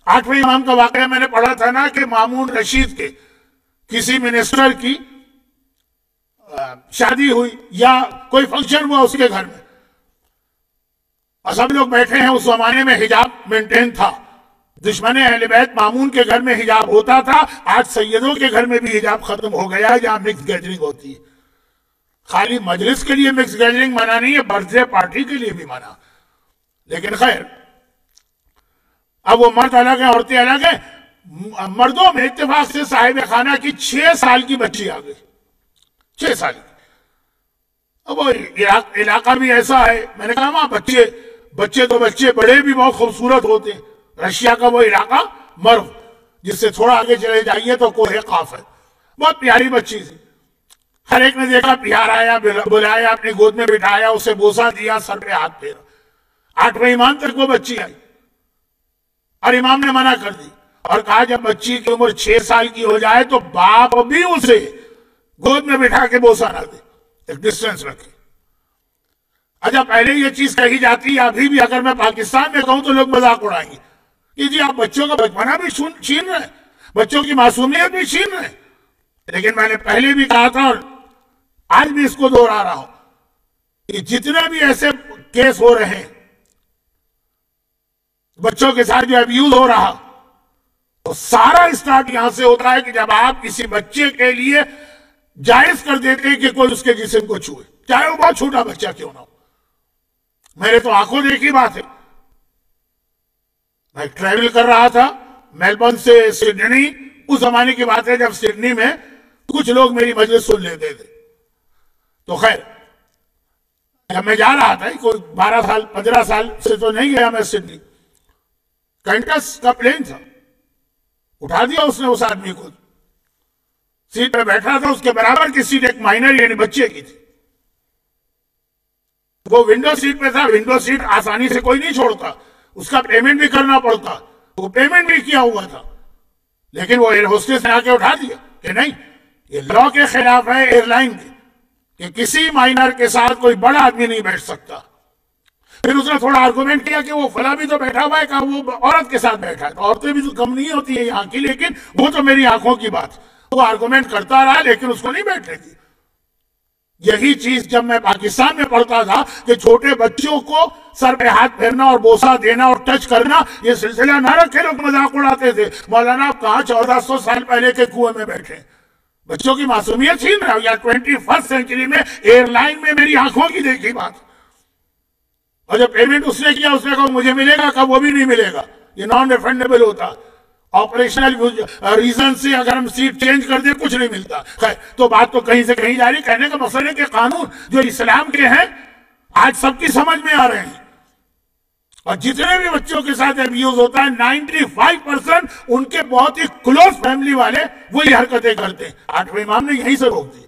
8ویں امام کا واقعہ میں نے پڑھا تھا نا کہ مامون رشید کے کسی منسٹر کی شادی ہوئی یا کوئی فنکشن ہوا اس کے گھر میں، اور سب لوگ بیٹھے ہیں. اس زمانے میں حجاب مینٹین تھا. دشمن اہل بیت مامون کے گھر میں حجاب ہوتا تھا. آج سیدوں کے گھر میں بھی حجاب ختم ہو گیا ہے، جہاں مکس گیدرنگ ہوتی ہے. خالی مجلس کے لیے مکس گیدرنگ منع نہیں ہے، برتھ ڈے پارٹی کے لیے بھی منع. لیکن خیر، اب وہ مرد الگ ہیں، عورتیں الگ ہیں. مردوں میں اتفاق سے صاحب خانہ کی 6 سال کی بچی آ گئی. 6 سال کی. اب وہ علاقہ بھی ایسا ہے، میں نے کہا وہاں بچے تو بچے بڑے بھی بہت خوبصورت ہوتے ہیں. رشیا کا وہ علاقہ مرو، جس سے تھوڑا آگے چلے جائیے تو کوہ قاف ہے. بہت پیاری بچی تھی. ہر ایک نے دیکھا، پیار آیا، بلایا، اپنی گود میں بٹھایا، اسے بوسہ دیا، سر پہ ہاتھ پھیرا. 8ویں امام تک وہ بچی آئی اور امام نے منع کر دی اور کہا جب بچی کی عمر 6 سال کی ہو جائے تو باپ بھی اسے گود میں بٹھا کے بوسہ نہ دے، ایک ڈسٹنس رکھے. اچھا، پہلے یہ چیز کہی جاتی ہے، ابھی بھی اگر میں پاکستان میں کہوں تو لوگ مذاق اڑائیں گے کہ جی آپ بچوں کا بچپنا بھی چھین رہے ہیں، بچوں کی معصومیت بھی چھین رہے ہیں. لیکن میں نے پہلے بھی کہا تھا اور آج بھی اس کو دوہرا رہا ہوں کہ جتنے بھی ایسے کیس ہو رہے ہیں بچوں کے ساتھ جو ابیوز ہو رہا، تو سارا اسٹارٹ یہاں سے ہوتا ہے کہ جب آپ کسی بچے کے لیے جائز کر دیتے ہیں کہ کوئی اس کے جسم کو چھوئے، چاہے وہ بہت چھوٹا بچہ کیوں نہ ہو. میرے تو آنکھوں دیکھی بات ہے. میں ٹریول کر رہا تھا میلبورن سے سڈنی. اس زمانے کی بات ہے جب سڈنی میں کچھ لوگ میری مجلس سن لیتے تھے. تو خیر، جب میں جا رہا تھا، کوئی 12 سال 15 سال سے تو نہیں گیا میں سڈنی. کینٹس کا پلین تھا، اٹھا دیا اس نے اس آدمی کو. سیٹ پہ بیٹھا تھا، اس کے برابر کی سیٹ ایک مائنر یعنی بچے کی تھی. وہ ونڈو سیٹ پہ تھا. ونڈو سیٹ آسانی سے کوئی نہیں چھوڑتا، اس کا پیمنٹ بھی کرنا پڑتا. وہ پیمنٹ بھی کیا ہوا تھا، لیکن وہ ایئر ہوسٹس نے آ کے اٹھا دیا کہ نہیں، یہ لا کے خلاف ہے ایئر لائن کے کہ کسی مائنر کے ساتھ کوئی بڑا آدمی نہیں بیٹھ سکتا. پھر اس نے تھوڑا آرگومنٹ کیا کہ وہ فلاں بھی تو بیٹھا ہوا ہے، کہ وہ عورت کے ساتھ بیٹھا ہے. عورتیں بھی تو کم نہیں ہوتی ہیں یہاں کی، لیکن وہ تو میری آنکھوں کی بات. وہ آرگومنٹ کرتا رہا لیکن اس کو نہیں بیٹھنے دی. یہی چیز جب میں پاکستان میں پڑھتا تھا کہ چھوٹے بچوں کو سر پہ ہاتھ پھیرنا اور بوسہ دینا اور ٹچ کرنا، یہ سلسلہ نہ رکھے. لوگ مذاق اڑاتے تھے، مولانا آپ کہاں 1400 سال پہلے کے کنویں میں بیٹھے، بچوں کی معصومیت چھین رہے ہو. یا 21 سینچری میں ایئر لائن میں میری آنکھوں کی دیکھی بات. اور جب پیمنٹ اس نے کیا، اس نے کہا مجھے ملے گا، کہا وہ بھی نہیں ملے گا، یہ نان ریفنڈیبل ہوتا. آپریشنل ریزن سے اگر ہم سیٹ چینج کر دیں کچھ نہیں ملتا. خیر، تو بات تو کہیں سے کہیں جا رہی. کہنے کا مقصد ہے کہ قانون جو اسلام کے ہیں آج سب کی سمجھ میں آ رہے ہیں. اور جتنے بھی بچوں کے ساتھ ابیوز ہوتا ہے 95% ان کے بہت ہی کلوز فیملی والے وہی حرکتیں کرتے ہیں. 8ویں امام نے یہیں سے روک دی.